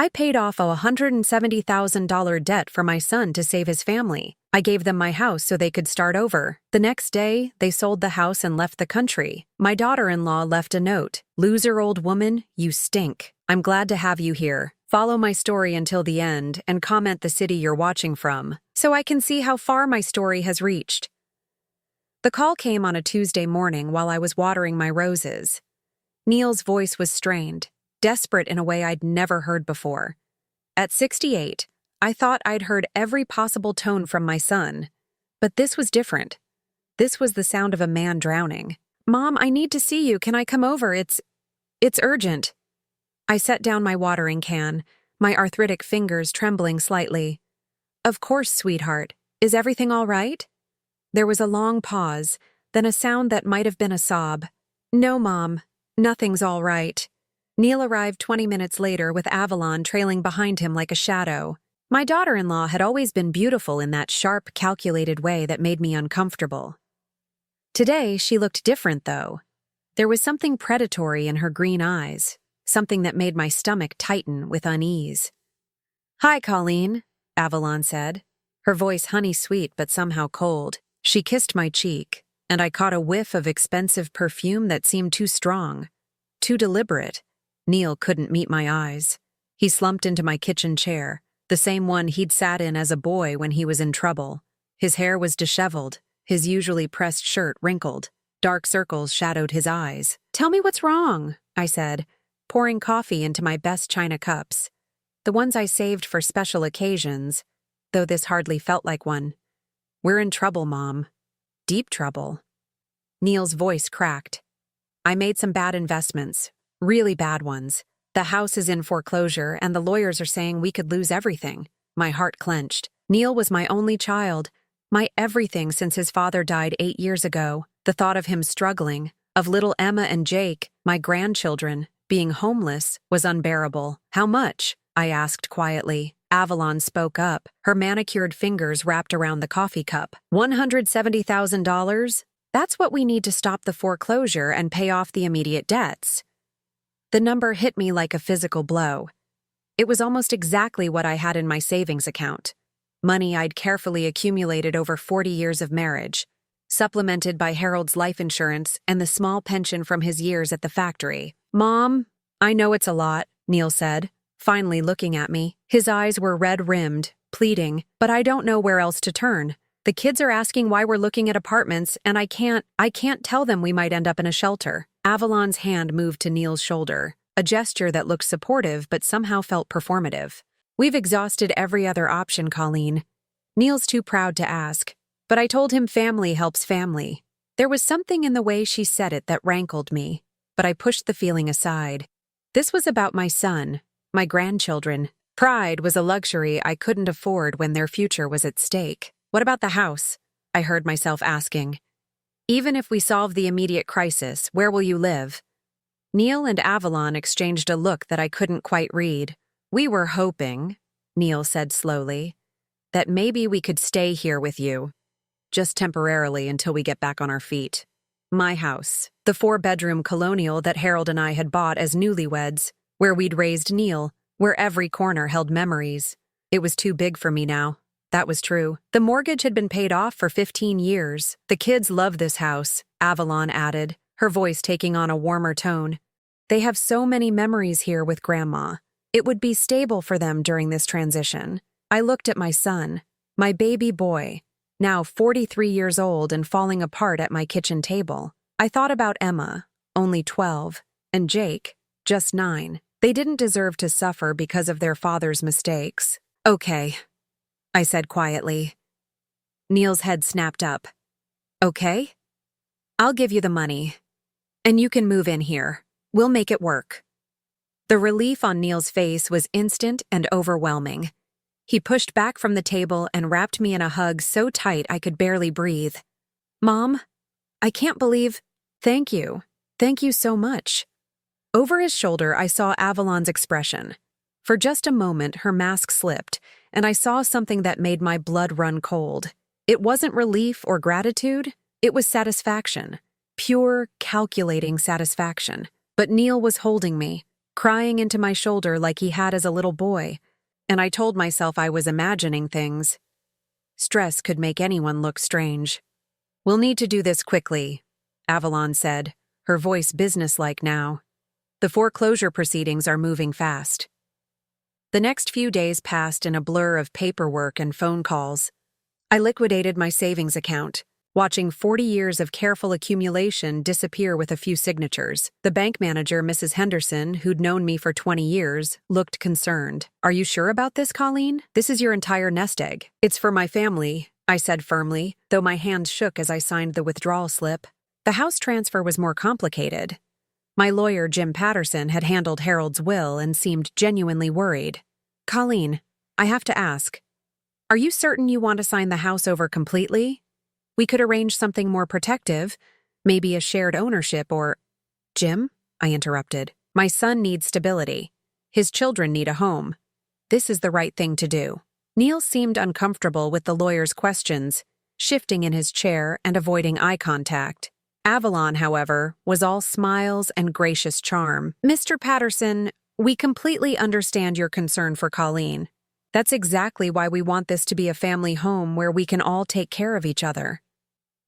I paid off a $170,000 debt for my son to save his family. I gave them my house so they could start over. The next day, they sold the house and left the country. My daughter-in-law left a note. "Loser old woman, you stink. I'm glad to have you here. Follow my story until the end and comment the city you're watching from, so I can see how far my story has reached." The call came on a Tuesday morning while I was watering my roses. Neil's voice was strained, desperate in a way I'd never heard before. At 68, I thought I'd heard every possible tone from my son. But this was different. This was the sound of a man drowning. "Mom, I need to see you. Can I come over? It's urgent." I set down my watering can, my arthritic fingers trembling slightly. "Of course, sweetheart. Is everything all right?" There was a long pause, then a sound that might have been a sob. "No, Mom. Nothing's all right." Neil arrived 20 minutes later with Avalon trailing behind him like a shadow. My daughter-in-law had always been beautiful in that sharp, calculated way that made me uncomfortable. Today, she looked different, though. There was something predatory in her green eyes, something that made my stomach tighten with unease. "Hi, Colleen," Avalon said, her voice honey-sweet but somehow cold. She kissed my cheek, and I caught a whiff of expensive perfume that seemed too strong, too deliberate. Neil couldn't meet my eyes. He slumped into my kitchen chair, the same one he'd sat in as a boy when he was in trouble. His hair was disheveled, his usually pressed shirt wrinkled. Dark circles shadowed his eyes. "Tell me what's wrong," I said, pouring coffee into my best china cups, the ones I saved for special occasions, though this hardly felt like one. "We're in trouble, Mom. Deep trouble." Neil's voice cracked. "I made some bad investments, really bad ones. The house is in foreclosure, and the lawyers are saying we could lose everything." My heart clenched. Neil was my only child, my everything since his father died 8 years ago. The thought of him struggling, of little Emma and Jake, my grandchildren, being homeless, was unbearable. "How much?" I asked quietly. Avalon spoke up, her manicured fingers wrapped around the coffee cup. $170,000? That's what we need to stop the foreclosure and pay off the immediate debts. The number hit me like a physical blow. It was almost exactly what I had in my savings account. Money I'd carefully accumulated over 40 years of marriage, supplemented by Harold's life insurance and the small pension from his years at the factory. "Mom, I know it's a lot," Neil said, finally looking at me. His eyes were red-rimmed, pleading, "but I don't know where else to turn. The kids are asking why we're looking at apartments, and I can't tell them we might end up in a shelter." Avalon's hand moved to Neil's shoulder, a gesture that looked supportive but somehow felt performative. "We've exhausted every other option, Colleen." Neil's too proud to ask, but I told him family helps family. There was something in the way she said it that rankled me, but I pushed the feeling aside. This was about my son, my grandchildren. Pride was a luxury I couldn't afford when their future was at stake. "What about the house?" I heard myself asking. "Even if we solve the immediate crisis, where will you live?" Neil and Avalon exchanged a look that I couldn't quite read. "We were hoping," Neil said slowly, "that maybe we could stay here with you, just temporarily until we get back on our feet." My house, the 4-bedroom colonial that Harold and I had bought as newlyweds, where we'd raised Neil, where every corner held memories. It was too big for me now. That was true. The mortgage had been paid off for 15 years. "The kids love this house," Avalon added, her voice taking on a warmer tone. "They have so many memories here with Grandma. It would be stable for them during this transition." I looked at my son, my baby boy, now 43 years old and falling apart at my kitchen table. I thought about Emma, only 12, and Jake, just 9. They didn't deserve to suffer because of their father's mistakes. "Okay," I said quietly. Neil's head snapped up. "Okay? I'll give you the money. And you can move in here. We'll make it work." The relief on Neil's face was instant and overwhelming. He pushed back from the table and wrapped me in a hug so tight I could barely breathe. "Mom, I can't believe— Thank you. Thank you so much." Over his shoulder, I saw Avalon's expression. For just a moment, her mask slipped, and I saw something that made my blood run cold. It wasn't relief or gratitude, it was satisfaction. Pure, calculating satisfaction. But Neil was holding me, crying into my shoulder like he had as a little boy, and I told myself I was imagining things. Stress could make anyone look strange. "We'll need to do this quickly," Avalon said, her voice businesslike now. "The foreclosure proceedings are moving fast." The next few days passed in a blur of paperwork and phone calls. I liquidated my savings account, watching 40 years of careful accumulation disappear with a few signatures. The bank manager, Mrs. Henderson, who'd known me for 20 years, looked concerned. "Are you sure about this, Colleen? This is your entire nest egg." "It's for my family," I said firmly, though my hands shook as I signed the withdrawal slip. The house transfer was more complicated. My lawyer, Jim Patterson, had handled Harold's will and seemed genuinely worried. "Colleen, I have to ask, are you certain you want to sign the house over completely? We could arrange something more protective, maybe a shared ownership or—" "Jim," I interrupted, "my son needs stability. His children need a home. This is the right thing to do." Neil seemed uncomfortable with the lawyer's questions, shifting in his chair and avoiding eye contact. Avalon, however, was all smiles and gracious charm. "Mr. Patterson, we completely understand your concern for Colleen. That's exactly why we want this to be a family home where we can all take care of each other."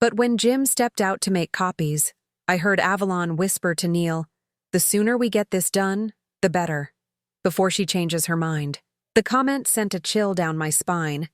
But when Jim stepped out to make copies, I heard Avalon whisper to Neil, "The sooner we get this done, the better, before she changes her mind." The comment sent a chill down my spine,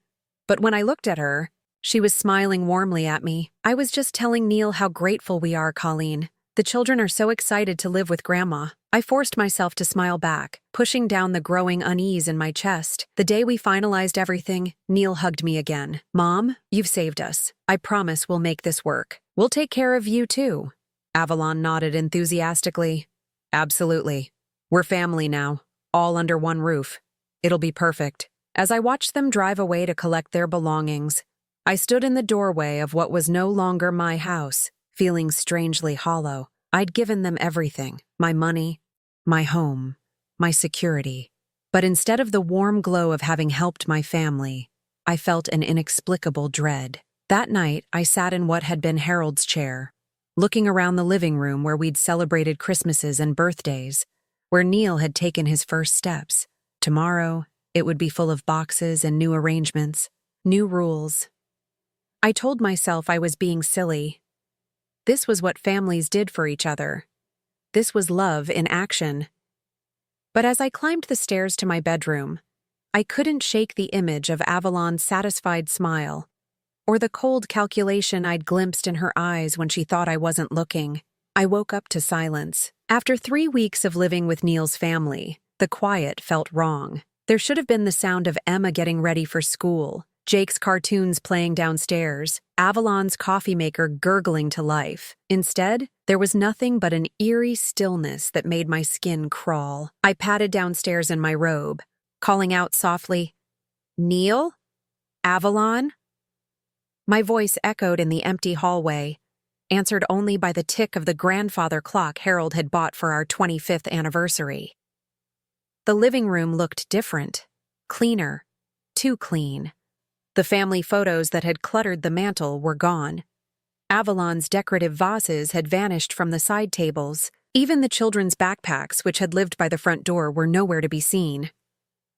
but when I looked at her, she was smiling warmly at me. "I was just telling Neil how grateful we are, Colleen. The children are so excited to live with Grandma." I forced myself to smile back, pushing down the growing unease in my chest. The day we finalized everything, Neil hugged me again. "Mom, you've saved us. I promise we'll make this work. We'll take care of you too." Avalon nodded enthusiastically. "Absolutely. We're family now, all under one roof. It'll be perfect." As I watched them drive away to collect their belongings, I stood in the doorway of what was no longer my house, feeling strangely hollow. I'd given them everything, my money, my home, my security. But instead of the warm glow of having helped my family, I felt an inexplicable dread. That night, I sat in what had been Harold's chair, looking around the living room where we'd celebrated Christmases and birthdays, where Neil had taken his first steps. Tomorrow, it would be full of boxes and new arrangements, new rules. I told myself I was being silly. This was what families did for each other. This was love in action. But as I climbed the stairs to my bedroom, I couldn't shake the image of Avalon's satisfied smile, or the cold calculation I'd glimpsed in her eyes when she thought I wasn't looking. I woke up to silence. After 3 weeks of living with Neil's family, the quiet felt wrong. There should have been the sound of Emma getting ready for school, Jake's cartoons playing downstairs, Avalon's coffee maker gurgling to life. Instead, there was nothing but an eerie stillness that made my skin crawl. I padded downstairs in my robe, calling out softly, "Neil? Avalon?" My voice echoed in the empty hallway, answered only by the tick of the grandfather clock Harold had bought for our 25th anniversary. The living room looked different, cleaner, too clean. The family photos that had cluttered the mantel were gone. Avalon's decorative vases had vanished from the side tables. Even the children's backpacks, which had lived by the front door, were nowhere to be seen.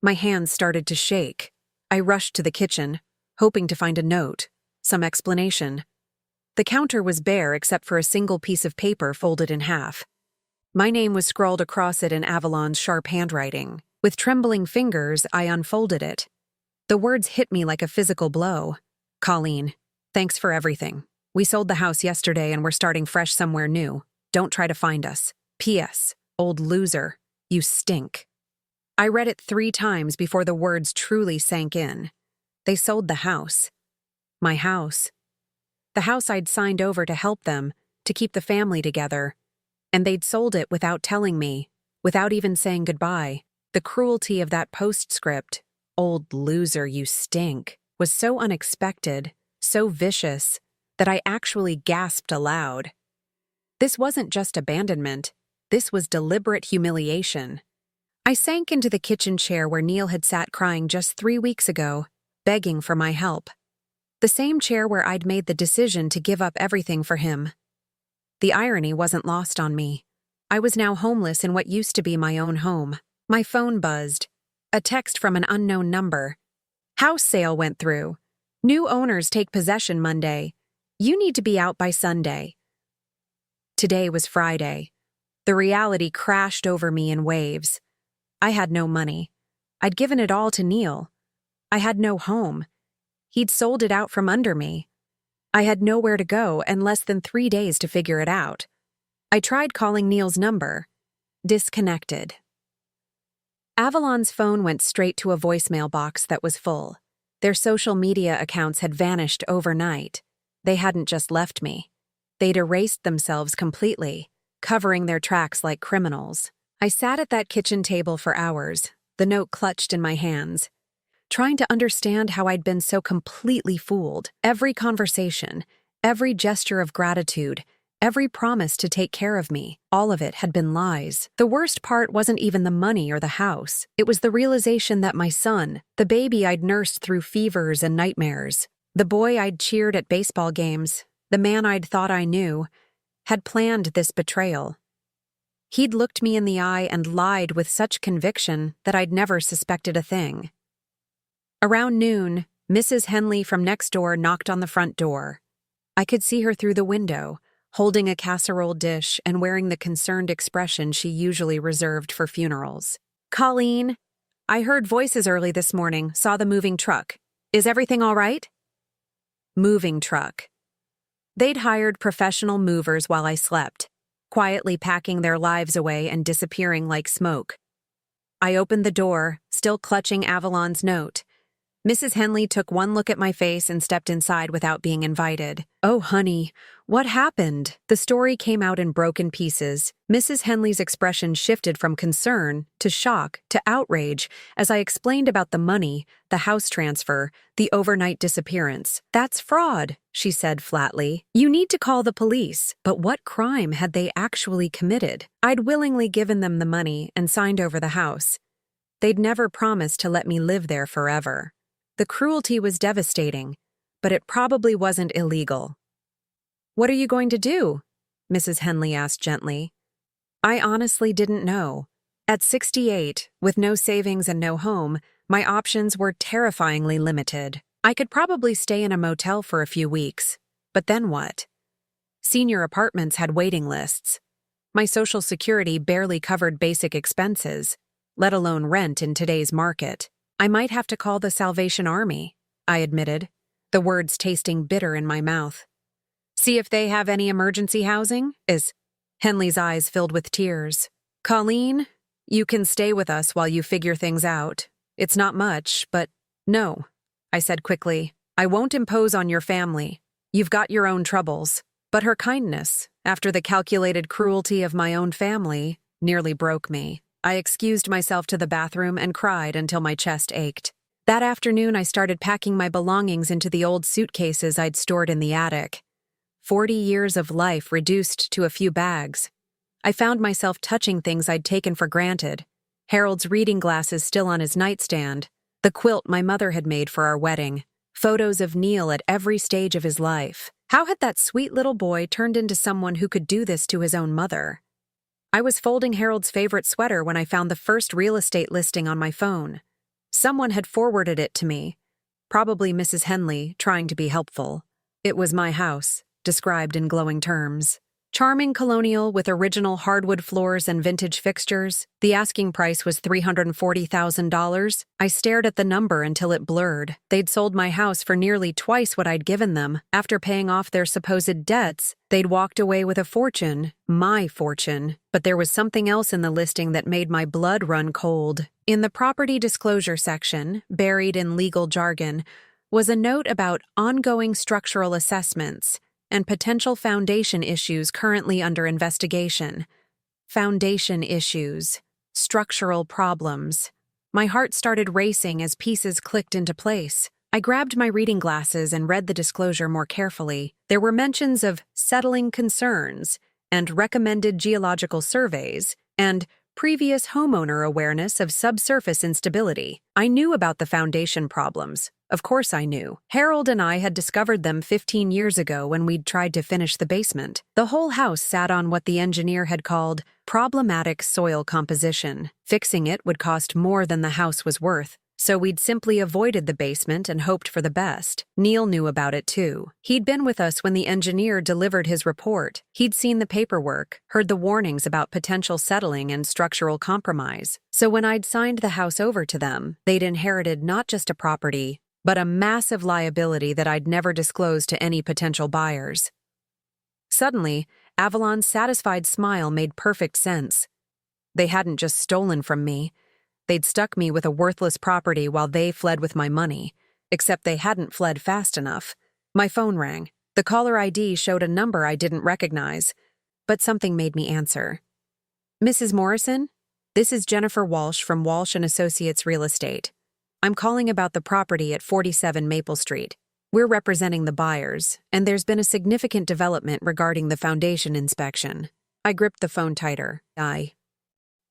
My hands started to shake. I rushed to the kitchen, hoping to find a note, some explanation. The counter was bare except for a single piece of paper folded in half. My name was scrawled across it in Avalon's sharp handwriting. With trembling fingers, I unfolded it. The words hit me like a physical blow. "Colleen, thanks for everything. We sold the house yesterday and we're starting fresh somewhere new. Don't try to find us. P.S. Old loser, you stink." I read it 3 times before the words truly sank in. They sold the house. My house. The house I'd signed over to help them, to keep the family together. And they'd sold it without telling me, without even saying goodbye. The cruelty of that postscript, "Old loser, you stink," was so unexpected, so vicious, that I actually gasped aloud. This wasn't just abandonment. This was deliberate humiliation. I sank into the kitchen chair where Neil had sat crying just 3 weeks ago, begging for my help. The same chair where I'd made the decision to give up everything for him. The irony wasn't lost on me. I was now homeless in what used to be my own home. My phone buzzed. A text from an unknown number. House sale went through. New owners take possession Monday. You need to be out by Sunday. Today was Friday. The reality crashed over me in waves. I had no money. I'd given it all to Neil. I had no home. He'd sold it out from under me. I had nowhere to go and less than 3 days to figure it out. I tried calling Neil's number. Disconnected. Avalon's phone went straight to a voicemail box that was full. Their social media accounts had vanished overnight. They hadn't just left me. They'd erased themselves completely, covering their tracks like criminals. I sat at that kitchen table for hours, the note clutched in my hands, trying to understand how I'd been so completely fooled. Every conversation, every gesture of gratitude, every promise to take care of me, all of it had been lies. The worst part wasn't even the money or the house. It was the realization that my son, the baby I'd nursed through fevers and nightmares, the boy I'd cheered at baseball games, the man I'd thought I knew, had planned this betrayal. He'd looked me in the eye and lied with such conviction that I'd never suspected a thing. Around noon, Mrs. Henley from next door knocked on the front door. I could see her through the window, holding a casserole dish and wearing the concerned expression she usually reserved for funerals. "Colleen, I heard voices early this morning, saw the moving truck. Is everything all right?" Moving truck. They'd hired professional movers while I slept, quietly packing their lives away and disappearing like smoke. I opened the door, still clutching Avalon's note. Mrs. Henley took one look at my face and stepped inside without being invited. "Oh, honey, what happened?" The story came out in broken pieces. Mrs. Henley's expression shifted from concern to shock to outrage as I explained about the money, the house transfer, the overnight disappearance. "That's fraud," she said flatly. "You need to call the police." But what crime had they actually committed? I'd willingly given them the money and signed over the house. They'd never promised to let me live there forever. The cruelty was devastating, but it probably wasn't illegal. "What are you going to do?" Mrs. Henley asked gently. I honestly didn't know. At 68, with no savings and no home, my options were terrifyingly limited. I could probably stay in a motel for a few weeks, but then what? Senior apartments had waiting lists. My Social Security barely covered basic expenses, let alone rent in today's market. I might have to call the Salvation Army, I admitted, the words tasting bitter in my mouth. "See if they have any emergency housing?" Henley's eyes filled with tears. "Colleen, you can stay with us while you figure things out. It's not much, but no," I said quickly. "I won't impose on your family. You've got your own troubles." But her kindness, after the calculated cruelty of my own family, nearly broke me. I excused myself to the bathroom and cried until my chest ached. That afternoon, I started packing my belongings into the old suitcases I'd stored in the attic. 40 years of life reduced to a few bags. I found myself touching things I'd taken for granted. Harold's reading glasses still on his nightstand, the quilt my mother had made for our wedding, photos of Neil at every stage of his life. How had that sweet little boy turned into someone who could do this to his own mother? I was folding Harold's favorite sweater when I found the first real estate listing on my phone. Someone had forwarded it to me, probably Mrs. Henley, trying to be helpful. It was my house, described in glowing terms. Charming colonial with original hardwood floors and vintage fixtures. The asking price was $340,000. I stared at the number until it blurred. They'd sold my house for nearly twice what I'd given them. After paying off their supposed debts, they'd walked away with a fortune, my fortune. But there was something else in the listing that made my blood run cold. In the property disclosure section, buried in legal jargon, was a note about ongoing structural assessments and potential foundation issues currently under investigation. Foundation issues. Structural problems. My heart started racing as pieces clicked into place. I grabbed my reading glasses and read the disclosure more carefully. There were mentions of settling concerns and recommended geological surveys and previous homeowner awareness of subsurface instability. I knew about the foundation problems. Of course I knew. Harold and I had discovered them 15 years ago when we'd tried to finish the basement. The whole house sat on what the engineer had called problematic soil composition. Fixing it would cost more than the house was worth, so we'd simply avoided the basement and hoped for the best. Neil knew about it too. He'd been with us when the engineer delivered his report. He'd seen the paperwork, heard the warnings about potential settling and structural compromise. So when I'd signed the house over to them, they'd inherited not just a property, but a massive liability that I'd never disclosed to any potential buyers. Suddenly, Avalon's satisfied smile made perfect sense. They hadn't just stolen from me. They'd stuck me with a worthless property while they fled with my money, except they hadn't fled fast enough. My phone rang. The caller ID showed a number I didn't recognize, but something made me answer. "Mrs. Morrison? This is Jennifer Walsh from Walsh & Associates Real Estate. I'm calling about the property at 47 Maple Street. We're representing the buyers, and there's been a significant development regarding the foundation inspection." I gripped the phone tighter.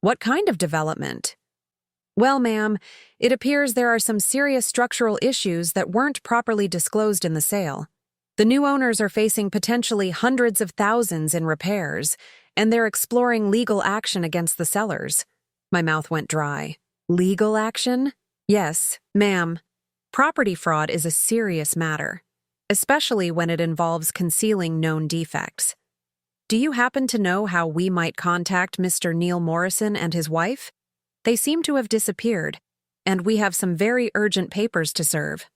What kind of development? "Well, ma'am, it appears there are some serious structural issues that weren't properly disclosed in the sale. The new owners are facing potentially hundreds of thousands in repairs, and they're exploring legal action against the sellers." My mouth went dry. Legal action? Yes, ma'am. Property fraud is a serious matter, especially when it involves concealing known defects. Do you happen to know how we might contact Mr. Neil Morrison and his wife? They seem to have disappeared, and we have some very urgent papers to serve.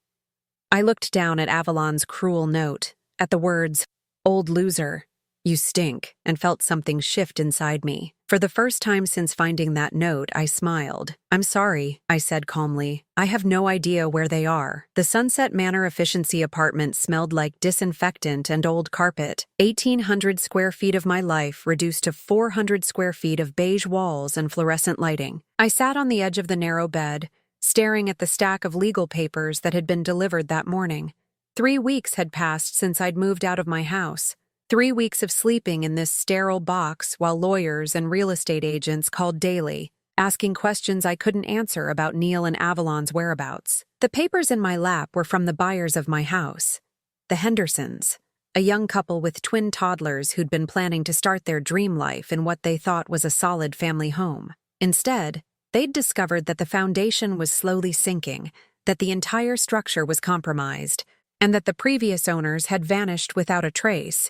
I looked down at Avalon's cruel note, at the words, "Old loser, you stink," and felt something shift inside me. For the first time since finding that note, I smiled. "I'm sorry," I said calmly. "I have no idea where they are." The Sunset Manor efficiency apartment smelled like disinfectant and old carpet. 1,800 square feet of my life reduced to 400 square feet of beige walls and fluorescent lighting. I sat on the edge of the narrow bed, staring at the stack of legal papers that had been delivered that morning. 3 weeks had passed since I'd moved out of my house. 3 weeks of sleeping in this sterile box while lawyers and real estate agents called daily, asking questions I couldn't answer about Neil and Avalon's whereabouts. The papers in my lap were from the buyers of my house, the Hendersons, a young couple with twin toddlers who'd been planning to start their dream life in what they thought was a solid family home. Instead, they'd discovered that the foundation was slowly sinking, that the entire structure was compromised, and that the previous owners had vanished without a trace.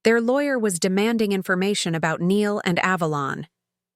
Their lawyer was demanding information about Neil and Avalon.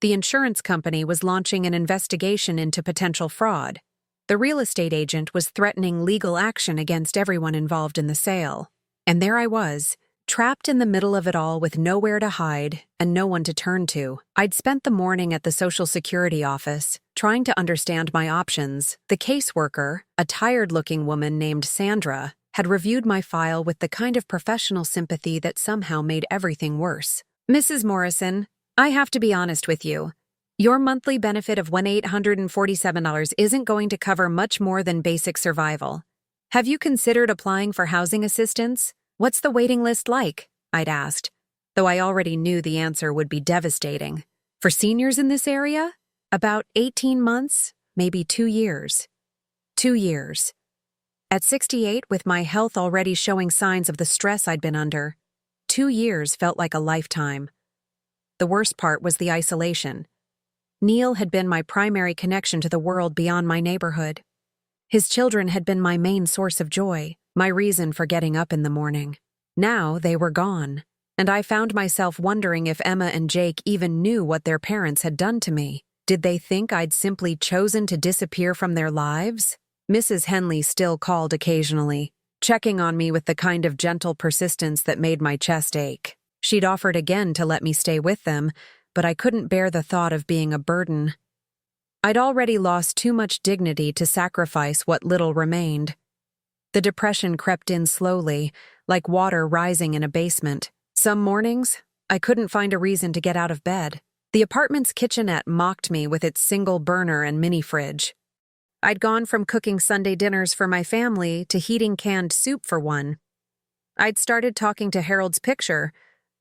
The insurance company was launching an investigation into potential fraud. The real estate agent was threatening legal action against everyone involved in the sale. And there I was, trapped in the middle of it all with nowhere to hide and no one to turn to. I'd spent the morning at the Social Security office, trying to understand my options. The caseworker, a tired-looking woman named Sandra, had reviewed my file with the kind of professional sympathy that somehow made everything worse. "Mrs. Morrison, I have to be honest with you. Your monthly benefit of $1,847 isn't going to cover much more than basic survival. Have you considered applying for housing assistance? What's the waiting list like?" I'd asked, though I already knew the answer would be devastating. For seniors in this area? About 18 months, maybe 2 years. 2 years. At 68, with my health already showing signs of the stress I'd been under, 2 years felt like a lifetime. The worst part was the isolation. Neil had been my primary connection to the world beyond my neighborhood. His children had been my main source of joy, my reason for getting up in the morning. Now they were gone, and I found myself wondering if Emma and Jake even knew what their parents had done to me. Did they think I'd simply chosen to disappear from their lives? Mrs. Henley still called occasionally, checking on me with the kind of gentle persistence that made my chest ache. She'd offered again to let me stay with them, but I couldn't bear the thought of being a burden. I'd already lost too much dignity to sacrifice what little remained. The depression crept in slowly, like water rising in a basement. Some mornings, I couldn't find a reason to get out of bed. The apartment's kitchenette mocked me with its single burner and mini fridge. I'd gone from cooking Sunday dinners for my family to heating canned soup for one. I'd started talking to Harold's picture,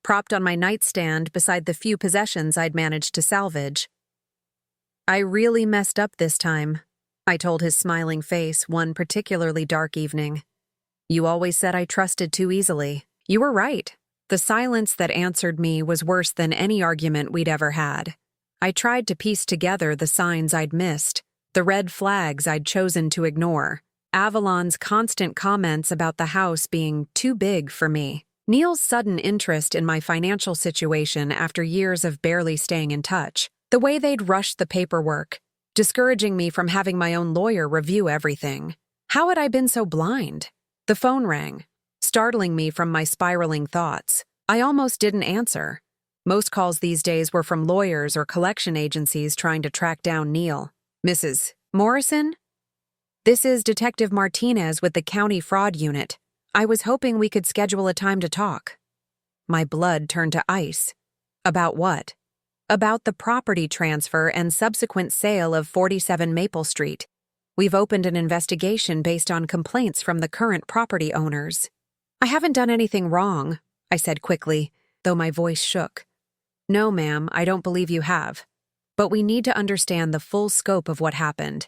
propped on my nightstand beside the few possessions I'd managed to salvage. I really messed up this time, I told his smiling face one particularly dark evening. You always said I trusted too easily. You were right. The silence that answered me was worse than any argument we'd ever had. I tried to piece together the signs I'd missed, the red flags I'd chosen to ignore, Avalon's constant comments about the house being too big for me, Neil's sudden interest in my financial situation after years of barely staying in touch, the way they'd rushed the paperwork, discouraging me from having my own lawyer review everything. How had I been so blind? The phone rang, startling me from my spiraling thoughts. I almost didn't answer. Most calls these days were from lawyers or collection agencies trying to track down Neil. Mrs. Morrison? This is Detective Martinez with the County Fraud Unit. I was hoping we could schedule a time to talk. My blood turned to ice. About what? About the property transfer and subsequent sale of 47 Maple Street. We've opened an investigation based on complaints from the current property owners. I haven't done anything wrong, I said quickly, though my voice shook. No, ma'am, I don't believe you have. But we need to understand the full scope of what happened.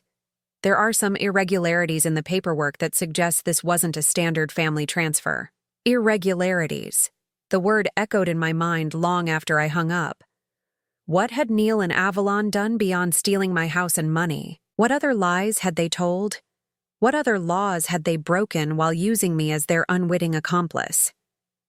There are some irregularities in the paperwork that suggest this wasn't a standard family transfer. Irregularities. The word echoed in my mind long after I hung up. What had Neil and Avalon done beyond stealing my house and money? What other lies had they told? What other laws had they broken while using me as their unwitting accomplice?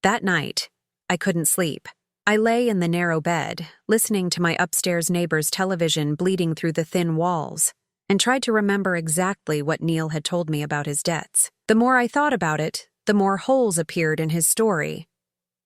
That night, I couldn't sleep. I lay in the narrow bed, listening to my upstairs neighbor's television bleeding through the thin walls, and tried to remember exactly what Neil had told me about his debts. The more I thought about it, the more holes appeared in his story.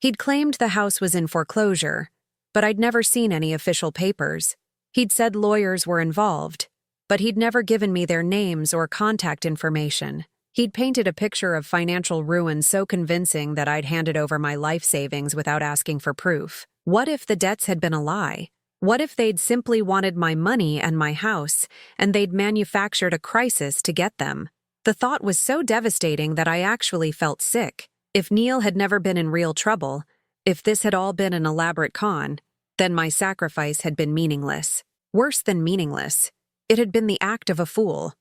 He'd claimed the house was in foreclosure, but I'd never seen any official papers. He'd said lawyers were involved, but he'd never given me their names or contact information. He'd painted a picture of financial ruin so convincing that I'd handed over my life savings without asking for proof. What if the debts had been a lie? What if they'd simply wanted my money and my house, and they'd manufactured a crisis to get them? The thought was so devastating that I actually felt sick. If Neil had never been in real trouble, if this had all been an elaborate con, then my sacrifice had been meaningless. Worse than meaningless, it had been the act of a fool.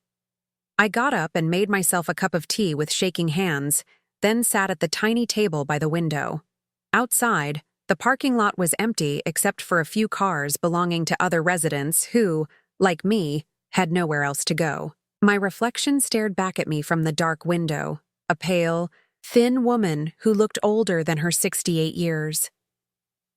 I got up and made myself a cup of tea with shaking hands, then sat at the tiny table by the window. Outside, the parking lot was empty except for a few cars belonging to other residents who, like me, had nowhere else to go. My reflection stared back at me from the dark window, a pale, thin woman who looked older than her 68 years.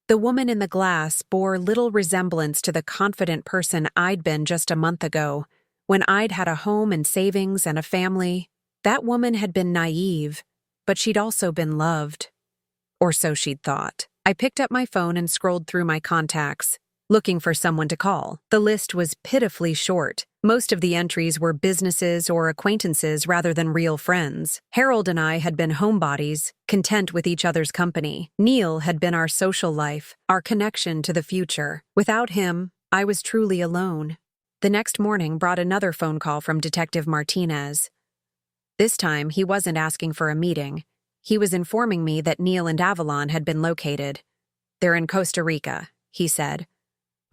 The woman in the glass bore little resemblance to the confident person I'd been just a month ago, when I'd had a home and savings and a family. That woman had been naive, but she'd also been loved. Or so she'd thought. I picked up my phone and scrolled through my contacts, looking for someone to call. The list was pitifully short. Most of the entries were businesses or acquaintances rather than real friends. Harold and I had been homebodies, content with each other's company. Neil had been our social life, our connection to the future. Without him, I was truly alone. The next morning brought another phone call from Detective Martinez. This time, he wasn't asking for a meeting. He was informing me that Neil and Avalon had been located. They're in Costa Rica, he said.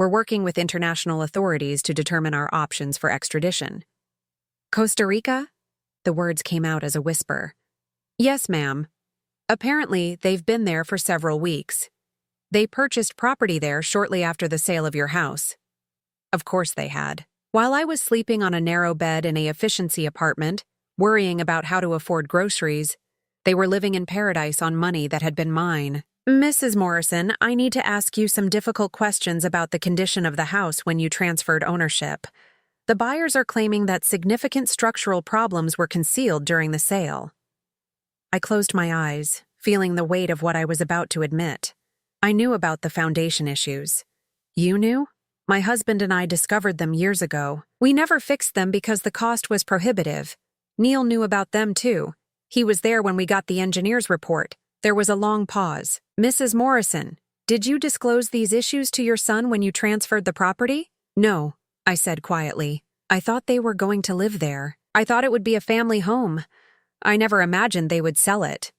We're working with international authorities to determine our options for extradition. Costa Rica? The words came out as a whisper. Yes, ma'am. Apparently, they've been there for several weeks. They purchased property there shortly after the sale of your house. Of course they had. While I was sleeping on a narrow bed in a efficiency apartment, worrying about how to afford groceries, they were living in paradise on money that had been mine. Mrs. Morrison, I need to ask you some difficult questions about the condition of the house when you transferred ownership. The buyers are claiming that significant structural problems were concealed during the sale. I closed my eyes, feeling the weight of what I was about to admit. I knew about the foundation issues. You knew? My husband and I discovered them years ago. We never fixed them because the cost was prohibitive. Neil knew about them too. He was there when we got the engineer's report. There was a long pause. Mrs. Morrison, did you disclose these issues to your son when you transferred the property? No, I said quietly. I thought they were going to live there. I thought it would be a family home. I never imagined they would sell it.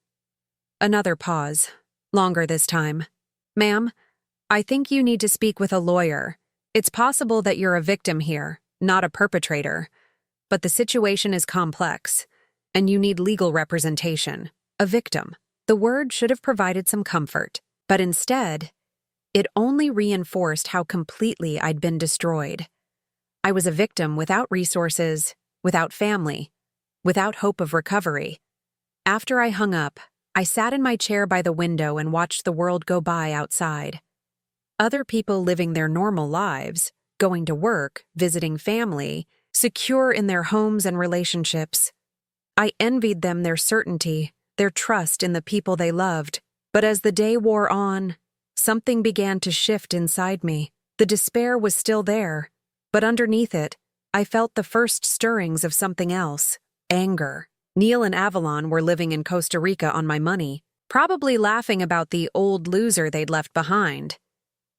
Another pause. Longer this time. Ma'am, I think you need to speak with a lawyer. It's possible that you're a victim here, not a perpetrator. But the situation is complex, and you need legal representation. A victim. The word should have provided some comfort, but instead, it only reinforced how completely I'd been destroyed. I was a victim without resources, without family, without hope of recovery. After I hung up, I sat in my chair by the window and watched the world go by outside. Other people living their normal lives, going to work, visiting family, secure in their homes and relationships. I envied them their certainty, their trust in the people they loved. But as the day wore on, something began to shift inside me. The despair was still there, but underneath it, I felt the first stirrings of something else: anger. Neil and Avalon were living in Costa Rica on my money, probably laughing about the old loser they'd left behind.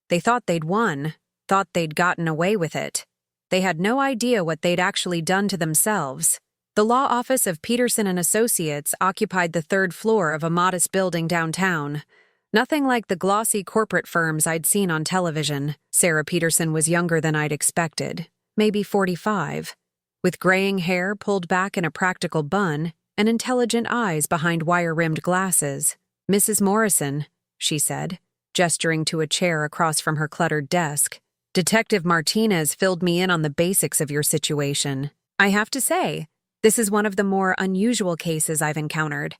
They thought they'd won, thought they'd gotten away with it. They had no idea what they'd actually done to themselves. The law office of Peterson and Associates occupied the third floor of a modest building downtown. Nothing like the glossy corporate firms I'd seen on television. Sarah Peterson was younger than I'd expected, maybe 45, with graying hair pulled back in a practical bun and intelligent eyes behind wire-rimmed glasses. "Mrs. Morrison," she said, gesturing to a chair across from her cluttered desk. "Detective Martinez filled me in on the basics of your situation. I have to say, this is one of the more unusual cases I've encountered."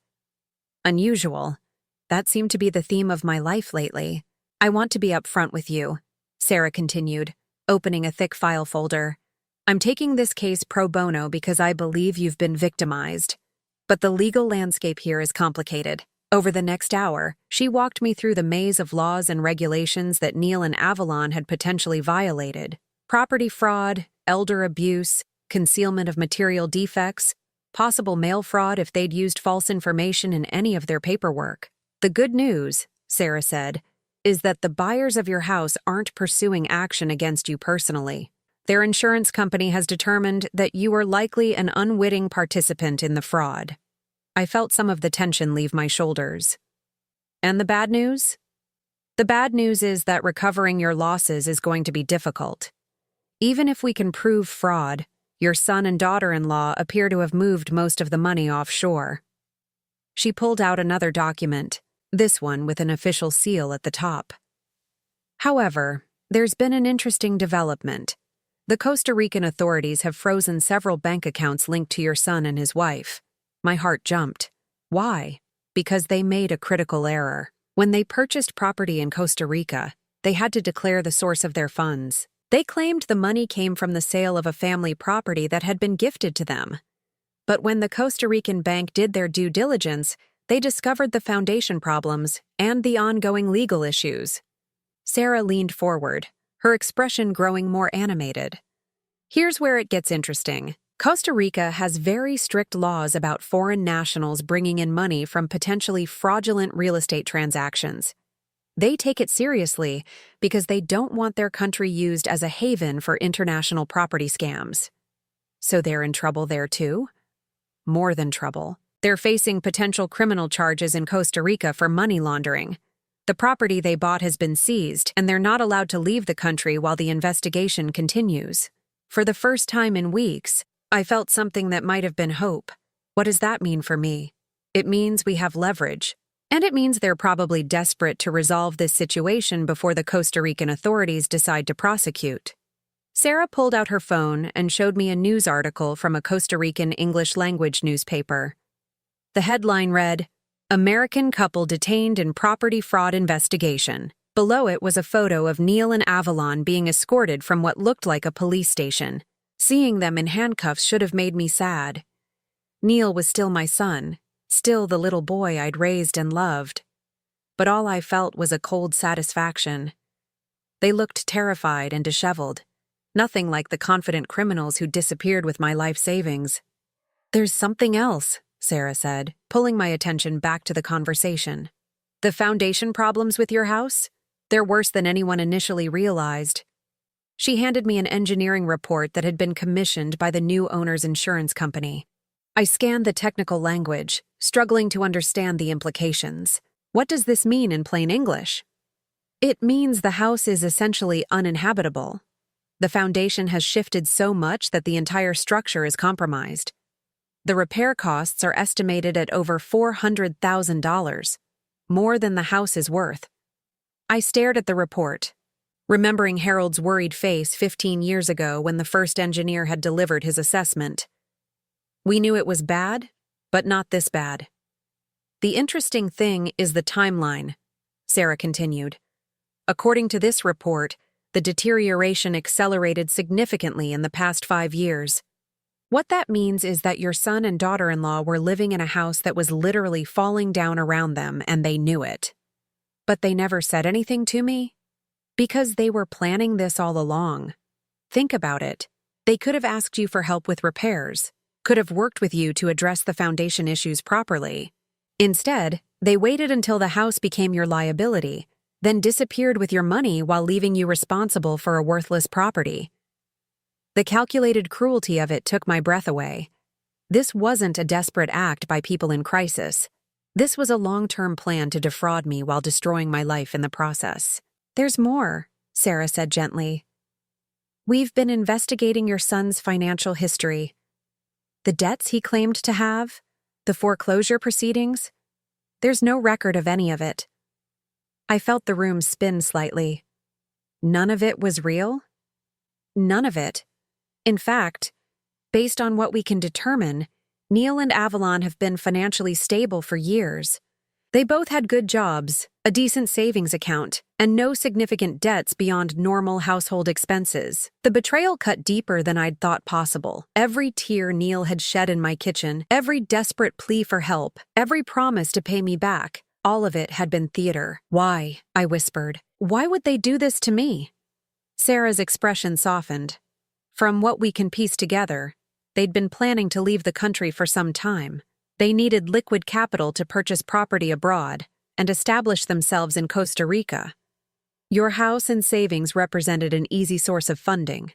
Unusual. That seemed to be the theme of my life lately. "I want to be upfront with you," Sarah continued, opening a thick file folder. "I'm taking this case pro bono because I believe you've been victimized. But the legal landscape here is complicated." Over the next hour, she walked me through the maze of laws and regulations that Neil and Avalon had potentially violated: property fraud, elder abuse, concealment of material defects, possible mail fraud if they'd used false information in any of their paperwork. "The good news," Sarah said, "is that the buyers of your house aren't pursuing action against you personally. Their insurance company has determined that you were likely an unwitting participant in the fraud." I felt some of the tension leave my shoulders. "And the bad news?" "The bad news is that recovering your losses is going to be difficult. Even if we can prove fraud, your son and daughter-in-law appear to have moved most of the money offshore." She pulled out another document, this one with an official seal at the top. "However, there's been an interesting development. The Costa Rican authorities have frozen several bank accounts linked to your son and his wife." My heart jumped. Why? Because they made a critical error. When they purchased property in Costa Rica, they had to declare the source of their funds. They claimed the money came from the sale of a family property that had been gifted to them. But when the Costa Rican bank did their due diligence, they discovered the foundation problems and the ongoing legal issues. Sarah leaned forward, her expression growing more animated. "Here's where it gets interesting. Costa Rica has very strict laws about foreign nationals bringing in money from potentially fraudulent real estate transactions. They take it seriously because they don't want their country used as a haven for international property scams." So they're in trouble there too? More than trouble. They're facing potential criminal charges in Costa Rica for money laundering. The property they bought has been seized, and they're not allowed to leave the country while the investigation continues. For the first time in weeks, I felt something that might have been hope. What does that mean for me? It means we have leverage. And it means they're probably desperate to resolve this situation before the Costa Rican authorities decide to prosecute. Sarah pulled out her phone and showed me a news article from a Costa Rican English-language newspaper. The headline read, "American couple detained in property fraud investigation." Below it was a photo of Neil and Avalon being escorted from what looked like a police station. Seeing them in handcuffs should have made me sad. Neil was still my son, still the little boy I'd raised and loved. But all I felt was a cold satisfaction. They looked terrified and disheveled, nothing like the confident criminals who disappeared with my life savings. "There's something else," Sarah said, pulling my attention back to the conversation. "The foundation problems with your house? They're worse than anyone initially realized." She handed me an engineering report that had been commissioned by the new owner's insurance company. I scanned the technical language, struggling to understand the implications. What does this mean in plain English? "It means the house is essentially uninhabitable. The foundation has shifted so much that the entire structure is compromised. The repair costs are estimated at over $400,000, more than the house is worth. I stared at the report, remembering Harold's worried face 15 years ago when the first engineer had delivered his assessment. We knew it was bad, but not this bad. The interesting thing is the timeline, Sarah continued. According to this report, the deterioration accelerated significantly in the past 5 years. What that means is that your son and daughter-in-law were living in a house that was literally falling down around them, and they knew it. But they never said anything to me? Because they were planning this all along. Think about it. They could have asked you for help with repairs, could have worked with you to address the foundation issues properly. Instead, they waited until the house became your liability, then disappeared with your money while leaving you responsible for a worthless property. The calculated cruelty of it took my breath away. This wasn't a desperate act by people in crisis. This was a long-term plan to defraud me while destroying my life in the process. There's more, Sarah said gently. We've been investigating your son's financial history. The debts he claimed to have, the foreclosure proceedings. There's no record of any of it. I felt the room spin slightly. None of it was real? None of it. In fact, based on what we can determine, Neil and Avalon have been financially stable for years. They both had good jobs, a decent savings account, and no significant debts beyond normal household expenses. The betrayal cut deeper than I'd thought possible. Every tear Neil had shed in my kitchen, every desperate plea for help, every promise to pay me back, all of it had been theater. Why? I whispered. Why would they do this to me? Sarah's expression softened. From what we can piece together, they'd been planning to leave the country for some time. They needed liquid capital to purchase property abroad and establish themselves in Costa Rica. Your house and savings represented an easy source of funding.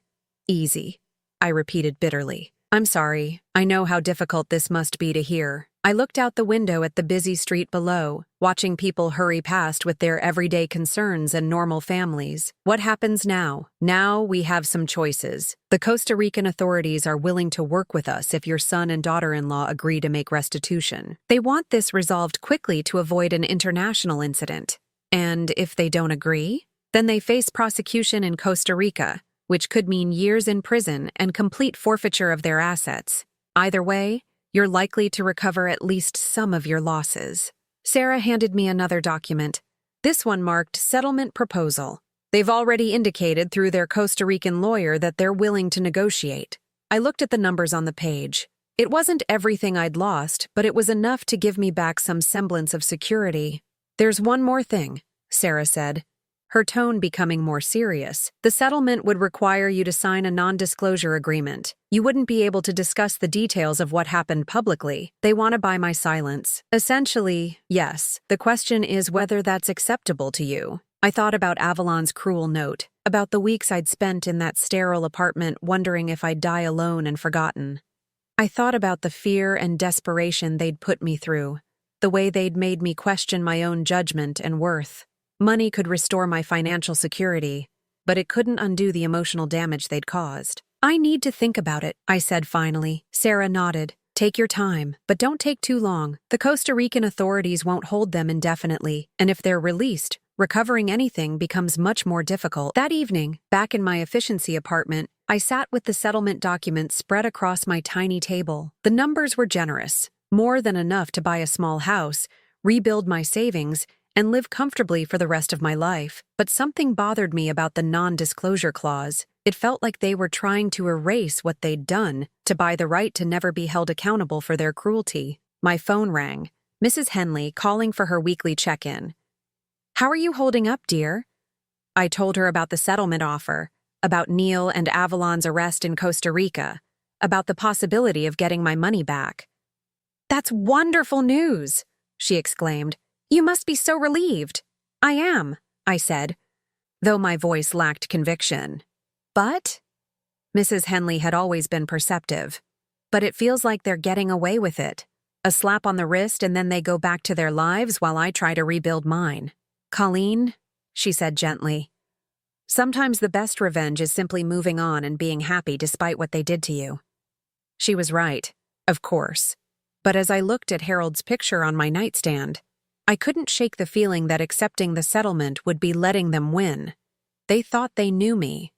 Easy, I repeated bitterly. I'm sorry, I know how difficult this must be to hear. I looked out the window at the busy street below, watching people hurry past with their everyday concerns and normal families. What happens now? Now we have some choices. The Costa Rican authorities are willing to work with us if your son and daughter-in-law agree to make restitution. They want this resolved quickly to avoid an international incident. And if they don't agree, then they face prosecution in Costa Rica, which could mean years in prison and complete forfeiture of their assets. Either way, you're likely to recover at least some of your losses. Sarah handed me another document. This one marked Settlement Proposal. They've already indicated through their Costa Rican lawyer that they're willing to negotiate. I looked at the numbers on the page. It wasn't everything I'd lost, but it was enough to give me back some semblance of security. There's one more thing, Sarah said, her tone becoming more serious. The settlement would require you to sign a non-disclosure agreement. You wouldn't be able to discuss the details of what happened publicly. They want to buy my silence. Essentially, yes. The question is whether that's acceptable to you. I thought about Avalon's cruel note, about the weeks I'd spent in that sterile apartment wondering if I'd die alone and forgotten. I thought about the fear and desperation they'd put me through, the way they'd made me question my own judgment and worth. Money could restore my financial security, but it couldn't undo the emotional damage they'd caused. I need to think about it, I said finally. Sarah nodded. Take your time, but don't take too long. The Costa Rican authorities won't hold them indefinitely, and if they're released, recovering anything becomes much more difficult. That evening, back in my efficiency apartment, I sat with the settlement documents spread across my tiny table. The numbers were generous, more than enough to buy a small house, rebuild my savings, and live comfortably for the rest of my life. But something bothered me about the non-disclosure clause. It felt like they were trying to erase what they'd done to buy the right to never be held accountable for their cruelty. My phone rang. Mrs. Henley calling for her weekly check-in. How are you holding up, dear? I told her about the settlement offer, about Neil and Avalon's arrest in Costa Rica, about the possibility of getting my money back. That's wonderful news, she exclaimed. You must be so relieved. I am, I said, though my voice lacked conviction. But? Mrs. Henley had always been perceptive. But it feels like they're getting away with it. A slap on the wrist and then they go back to their lives while I try to rebuild mine. Colleen, she said gently, Sometimes the best revenge is simply moving on and being happy despite what they did to you. She was right, of course. But as I looked at Harold's picture on my nightstand, I couldn't shake the feeling that accepting the settlement would be letting them win. They thought they knew me,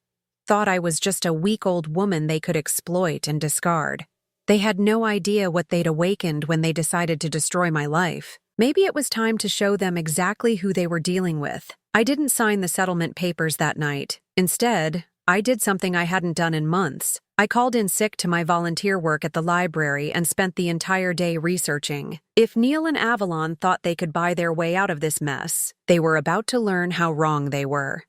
thought I was just a weak old woman they could exploit and discard. They had no idea what they'd awakened when they decided to destroy my life. Maybe it was time to show them exactly who they were dealing with. I didn't sign the settlement papers that night. Instead, I did something I hadn't done in months. I called in sick to my volunteer work at the library and spent the entire day researching. If Neil and Avalon thought they could buy their way out of this mess, they were about to learn how wrong they were.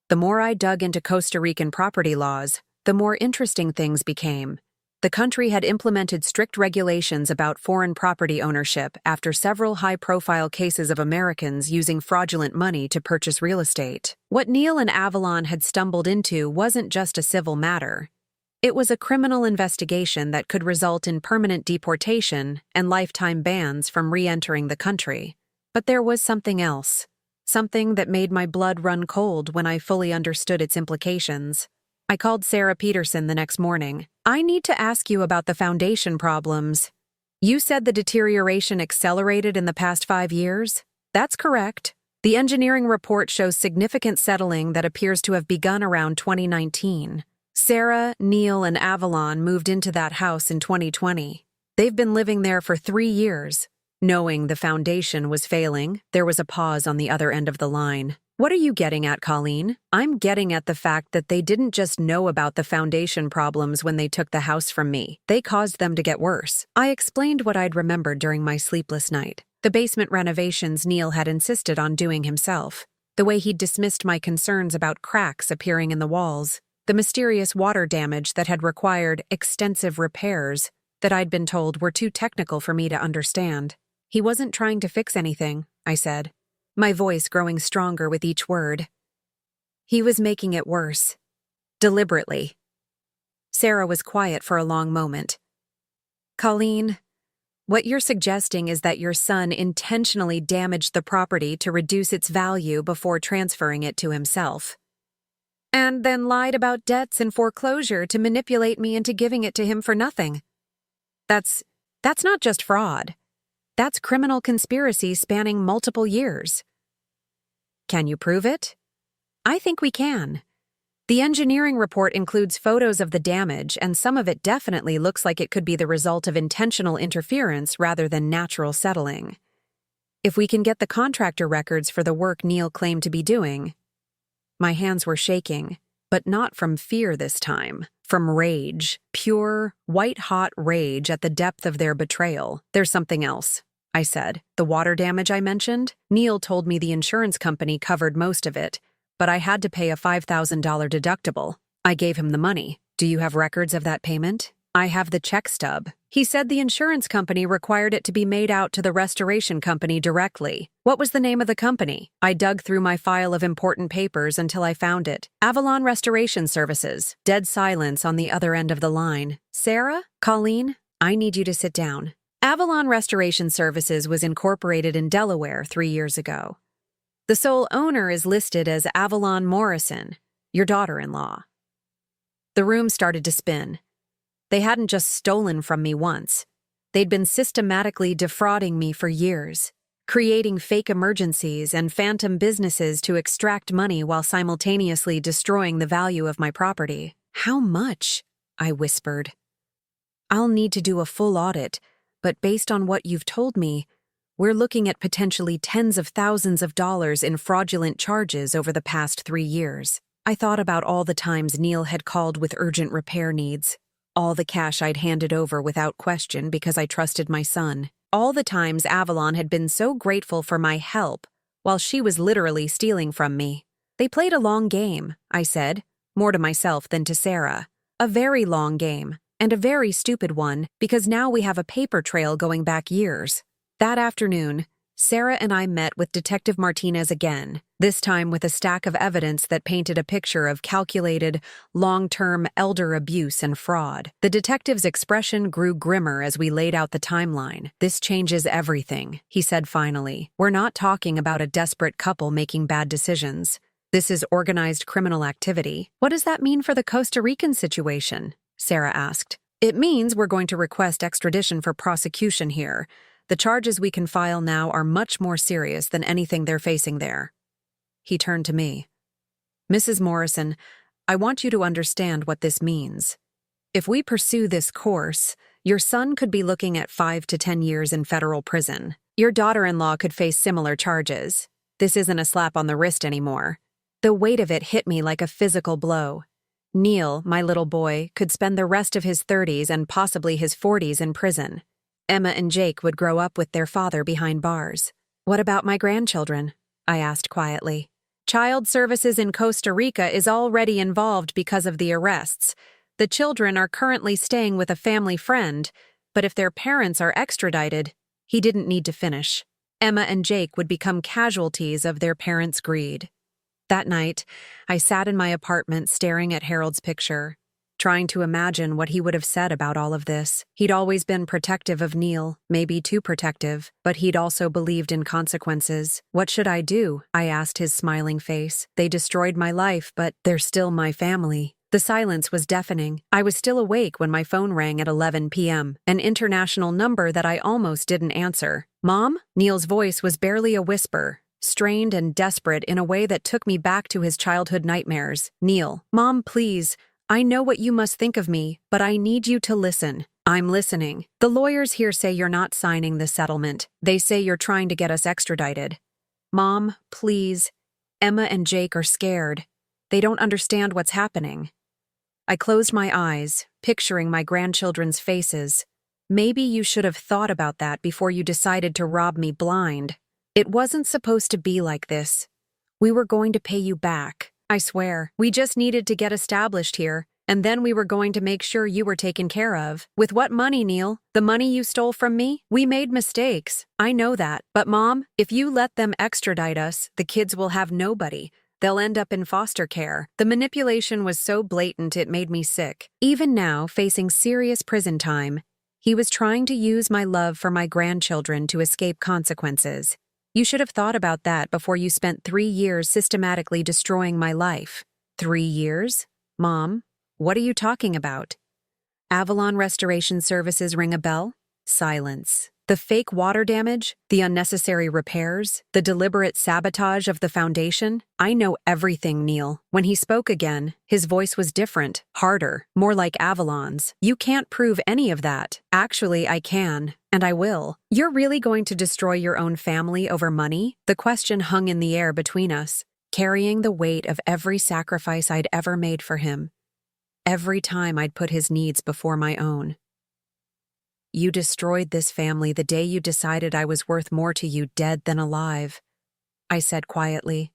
The more I dug into Costa Rican property laws, the more interesting things became. The country had implemented strict regulations about foreign property ownership after several high-profile cases of Americans using fraudulent money to purchase real estate. What Neil and Avalon had stumbled into wasn't just a civil matter. It was a criminal investigation that could result in permanent deportation and lifetime bans from re-entering the country. But there was something else. Something that made my blood run cold when I fully understood its implications. I called Sarah Peterson the next morning. I need to ask you about the foundation problems. You said the deterioration accelerated in the past 5 years? That's correct. The engineering report shows significant settling that appears to have begun around 2019. Sarah, Neil, and Avalon moved into that house in 2020. They've been living there for 3 years. Knowing the foundation was failing, there was a pause on the other end of the line. What are you getting at, Colleen? I'm getting at the fact that they didn't just know about the foundation problems when they took the house from me. They caused them to get worse. I explained what I'd remembered during my sleepless night. The basement renovations Neil had insisted on doing himself. The way he'd dismissed my concerns about cracks appearing in the walls. The mysterious water damage that had required extensive repairs that I'd been told were too technical for me to understand. He wasn't trying to fix anything, I said, my voice growing stronger with each word. He was making it worse. Deliberately. Sarah was quiet for a long moment. Colleen, what you're suggesting is that your son intentionally damaged the property to reduce its value before transferring it to himself. And then lied about debts and foreclosure to manipulate me into giving it to him for nothing. That's not just fraud. That's criminal conspiracy spanning multiple years. Can you prove it? I think we can. The engineering report includes photos of the damage, and some of it definitely looks like it could be the result of intentional interference rather than natural settling. If we can get the contractor records for the work Neil claimed to be doing. My hands were shaking, but not from fear this time. From rage, pure, white-hot rage at the depth of their betrayal. There's something else, I said. The water damage I mentioned? Neil told me the insurance company covered most of it, but I had to pay a $5,000 deductible. I gave him the money. Do you have records of that payment? I have the check stub. He said the insurance company required it to be made out to the restoration company directly. What was the name of the company? I dug through my file of important papers until I found it. Avalon Restoration Services. Dead silence on the other end of the line. Sarah? Colleen? I need you to sit down. Avalon Restoration Services was incorporated in Delaware 3 years ago. The sole owner is listed as Avalon Morrison, your daughter-in-law. The room started to spin. They hadn't just stolen from me once. They'd been systematically defrauding me for years, creating fake emergencies and phantom businesses to extract money while simultaneously destroying the value of my property. How much? I whispered. I'll need to do a full audit, but based on what you've told me, we're looking at potentially tens of thousands of dollars in fraudulent charges over the past 3 years. I thought about all the times Neil had called with urgent repair needs. All the cash I'd handed over without question because I trusted my son. All the times Avalon had been so grateful for my help, while she was literally stealing from me. They played a long game, I said, more to myself than to Sarah. A very long game, and a very stupid one, because now we have a paper trail going back years. That afternoon, Sarah and I met with Detective Martinez again, this time with a stack of evidence that painted a picture of calculated, long-term elder abuse and fraud. The detective's expression grew grimmer as we laid out the timeline. This changes everything, he said finally. We're not talking about a desperate couple making bad decisions. This is organized criminal activity. What does that mean for the Costa Rican situation? Sarah asked. It means we're going to request extradition for prosecution here. The charges we can file now are much more serious than anything they're facing there. He turned to me. Mrs. Morrison, I want you to understand what this means. If we pursue this course, your son could be looking at 5 to 10 years in federal prison. Your daughter-in-law could face similar charges. This isn't a slap on the wrist anymore. The weight of it hit me like a physical blow. Neil, my little boy, could spend the rest of his 30s and possibly his 40s in prison. Emma and Jake would grow up with their father behind bars. What about my grandchildren? I asked quietly. Child Services in Costa Rica is already involved because of the arrests. The children are currently staying with a family friend, but if their parents are extradited, he didn't need to finish. Emma and Jake would become casualties of their parents' greed. That night, I sat in my apartment staring at Harold's picture, trying to imagine what he would have said about all of this. He'd always been protective of Neil, maybe too protective, but he'd also believed in consequences. What should I do? I asked his smiling face. They destroyed my life, but they're still my family. The silence was deafening. I was still awake when my phone rang at 11 p.m., an international number that I almost didn't answer. Mom? Neil's voice was barely a whisper, strained and desperate in a way that took me back to his childhood nightmares. Neil, Mom, please. I know what you must think of me, but I need you to listen. I'm listening. The lawyers here say you're not signing the settlement. They say you're trying to get us extradited. Mom, please. Emma and Jake are scared. They don't understand what's happening. I closed my eyes, picturing my grandchildren's faces. Maybe you should have thought about that before you decided to rob me blind. It wasn't supposed to be like this. We were going to pay you back. I swear, we just needed to get established here, and then we were going to make sure you were taken care of. With what money, Neil? The money you stole from me? We made mistakes. I know that. But Mom, if you let them extradite us, the kids will have nobody. They'll end up in foster care. The manipulation was so blatant it made me sick. Even now, facing serious prison time, he was trying to use my love for my grandchildren to escape consequences. You should have thought about that before you spent 3 years systematically destroying my life. 3 years? Mom, what are you talking about? Avalon Restoration Services ring a bell? Silence. The fake water damage, the unnecessary repairs, the deliberate sabotage of the foundation. I know everything, Neil. When he spoke again, his voice was different, harder, more like Avalon's. You can't prove any of that. Actually, I can, and I will. You're really going to destroy your own family over money? The question hung in the air between us, carrying the weight of every sacrifice I'd ever made for him. Every time I'd put his needs before my own. You destroyed this family the day you decided I was worth more to you dead than alive, I said quietly.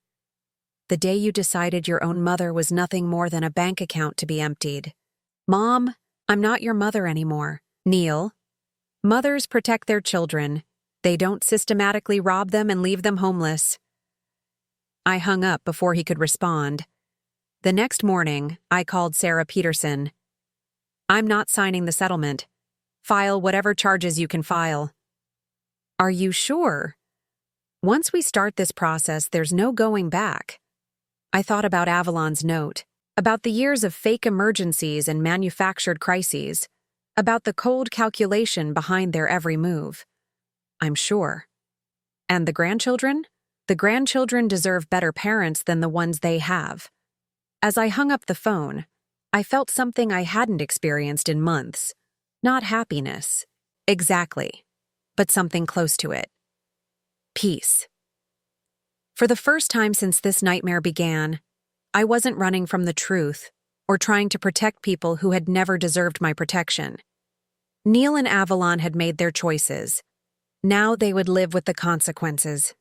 The day you decided your own mother was nothing more than a bank account to be emptied. Mom, I'm not your mother anymore. Neil, mothers protect their children. They don't systematically rob them and leave them homeless. I hung up before he could respond. The next morning, I called Sarah Peterson. I'm not signing the settlement. File whatever charges you can file. Are you sure? Once we start this process, there's no going back. I thought about Avalon's note, about the years of fake emergencies and manufactured crises, about the cold calculation behind their every move. I'm sure. And the grandchildren? The grandchildren deserve better parents than the ones they have. As I hung up the phone, I felt something I hadn't experienced in months. Not happiness, exactly, but something close to it. Peace. For the first time since this nightmare began, I wasn't running from the truth or trying to protect people who had never deserved my protection. Neil and Avalon had made their choices. Now they would live with the consequences.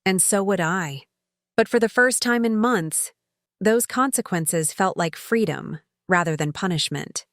And so would I. But for the first time in months, those consequences felt like freedom rather than punishment.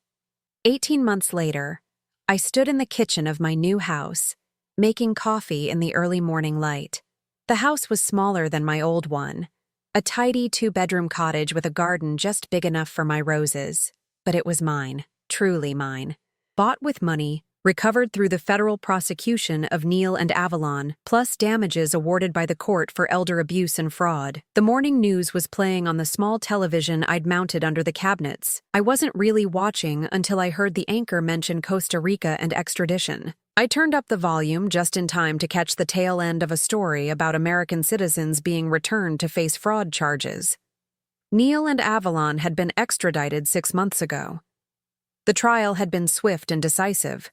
18 months later, I stood in the kitchen of my new house, making coffee in the early morning light. The house was smaller than my old one, a tidy 2-bedroom cottage with a garden just big enough for my roses. But it was mine, truly mine. Bought with money, recovered through the federal prosecution of Neil and Avalon, plus damages awarded by the court for elder abuse and fraud. The morning news was playing on the small television I'd mounted under the cabinets. I wasn't really watching until I heard the anchor mention Costa Rica and extradition. I turned up the volume just in time to catch the tail end of a story about American citizens being returned to face fraud charges. Neil and Avalon had been extradited 6 months ago. The trial had been swift and decisive.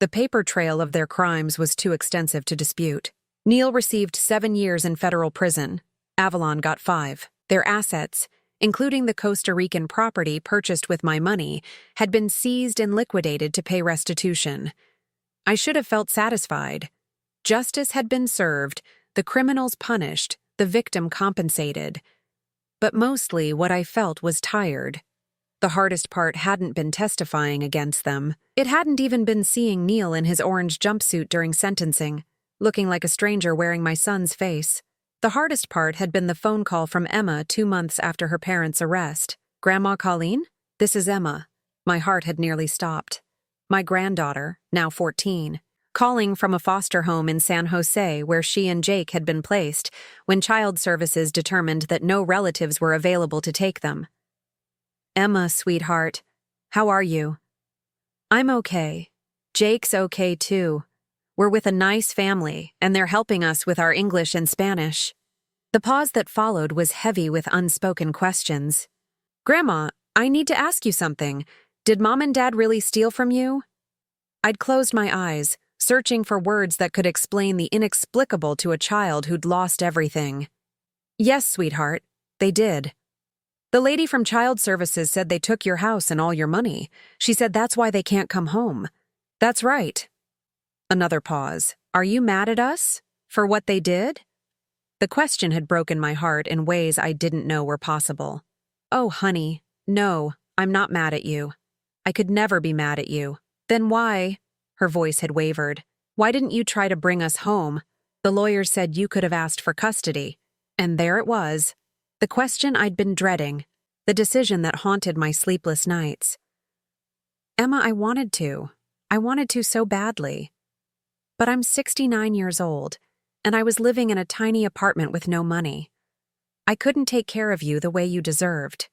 The paper trail of their crimes was too extensive to dispute. Neil received 7 years in federal prison. Avalon got 5. Their assets, including the Costa Rican property purchased with my money, had been seized and liquidated to pay restitution. I should have felt satisfied. Justice had been served, the criminals punished, the victim compensated. But mostly what I felt was tired. The hardest part hadn't been testifying against them. It hadn't even been seeing Neil in his orange jumpsuit during sentencing, looking like a stranger wearing my son's face. The hardest part had been the phone call from Emma 2 months after her parents' arrest. "Grandma Colleen? This is Emma." My heart had nearly stopped. My granddaughter, now 14, calling from a foster home in San Jose where she and Jake had been placed when Child Services determined that no relatives were available to take them. "Emma, sweetheart, how are you?" "I'm okay. Jake's okay too. We're with a nice family, and they're helping us with our English and Spanish." The pause that followed was heavy with unspoken questions. "Grandma, I need to ask you something. Did Mom and Dad really steal from you?" I'd closed my eyes, searching for words that could explain the inexplicable to a child who'd lost everything. "Yes, sweetheart, they did. The lady from Child Services said they took your house and all your money. She said that's why they can't come home." "That's right." Another pause. "Are you mad at us? For what they did?" The question had broken my heart in ways I didn't know were possible. "Oh, honey, no, I'm not mad at you. I could never be mad at you." "Then why?" Her voice had wavered. "Why didn't you try to bring us home? The lawyers said you could have asked for custody." And there it was. The question I'd been dreading, the decision that haunted my sleepless nights. "Emma, I wanted to. I wanted to so badly. But I'm 69 years old, and I was living in a tiny apartment with no money. I couldn't take care of you the way you deserved.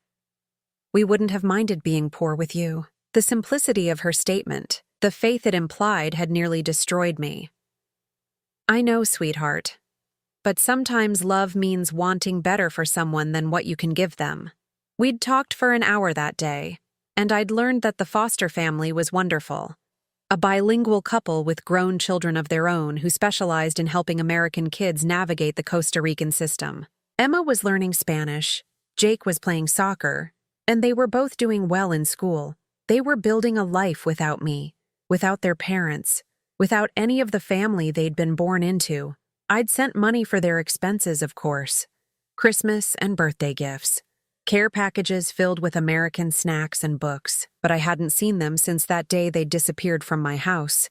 We wouldn't have minded being poor with you." The simplicity of her statement, the faith it implied, had nearly destroyed me. "I know, sweetheart. But sometimes love means wanting better for someone than what you can give them." We'd talked for an hour that day, and I'd learned that the foster family was wonderful. A bilingual couple with grown children of their own who specialized in helping American kids navigate the Costa Rican system. Emma was learning Spanish, Jake was playing soccer, and they were both doing well in school. They were building a life without me, without their parents, without any of the family they'd been born into. I'd sent money for their expenses, of course. Christmas and birthday gifts. Care packages filled with American snacks and books, but I hadn't seen them since that day they'd disappeared from my house,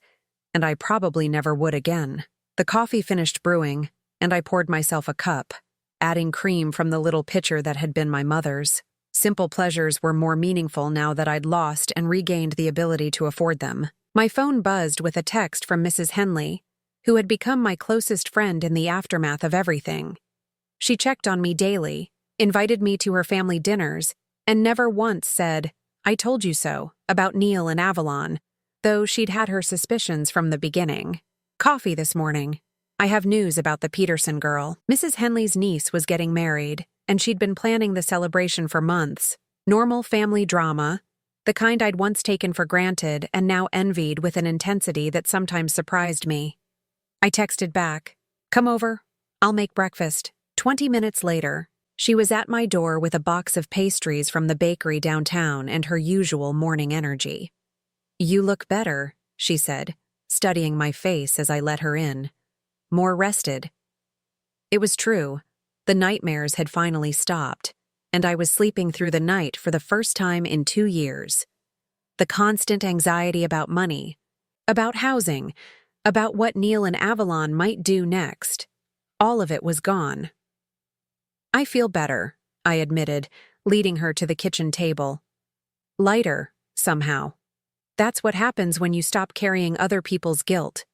and I probably never would again. The coffee finished brewing, and I poured myself a cup, adding cream from the little pitcher that had been my mother's. Simple pleasures were more meaningful now that I'd lost and regained the ability to afford them. My phone buzzed with a text from Mrs. Henley, who had become my closest friend in the aftermath of everything. She checked on me daily, invited me to her family dinners, and never once said, "I told you so," about Neil and Avalon, though she'd had her suspicions from the beginning. "Coffee this morning. I have news about the Peterson girl." Mrs. Henley's niece was getting married, and she'd been planning the celebration for months. Normal family drama, the kind I'd once taken for granted and now envied with an intensity that sometimes surprised me. I texted back, "Come over. I'll make breakfast." 20 minutes later, she was at my door with a box of pastries from the bakery downtown and her usual morning energy. "You look better," she said, studying my face as I let her in. "More rested." It was true. The nightmares had finally stopped, and I was sleeping through the night for the first time in 2 years. The constant anxiety about money, about housing, about what Neil and Avalon might do next, all of it was gone. "I feel better," I admitted, leading her to the kitchen table. "Lighter, somehow." That's what happens when you stop carrying other people's guilt.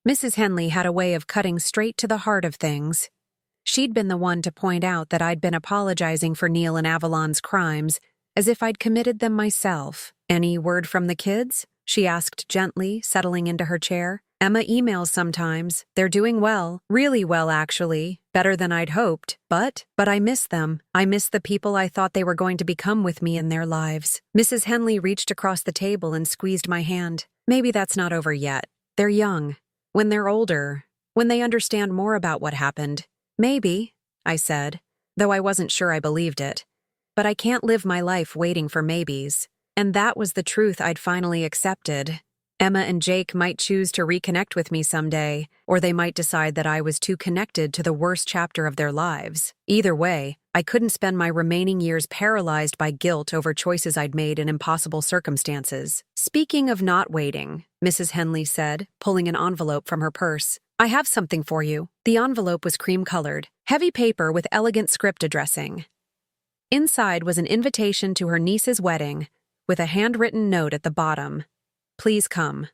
Mrs. Henley had a way of cutting straight to the heart of things. She'd been the one to point out that I'd been apologizing for Neil and Avalon's crimes, as if I'd committed them myself. "Any word from the kids?" she asked gently, settling into her chair. "Emma emails sometimes. They're doing well. Really well, actually. Better than I'd hoped. But I miss them. I miss the people I thought they were going to become with me in their lives." Mrs. Henley reached across the table and squeezed my hand. "Maybe that's not over yet. They're young. When they're older, when they understand more about what happened." "Maybe," I said, though I wasn't sure I believed it. But I can't live my life waiting for maybes. And that was the truth I'd finally accepted. Emma and Jake might choose to reconnect with me someday, or they might decide that I was too connected to the worst chapter of their lives. Either way, I couldn't spend my remaining years paralyzed by guilt over choices I'd made in impossible circumstances. "Speaking of not waiting," Mrs. Henley said, pulling an envelope from her purse, "I have something for you." The envelope was cream-colored, heavy paper with elegant script addressing. Inside was an invitation to her niece's wedding, with a handwritten note at the bottom. "Please come.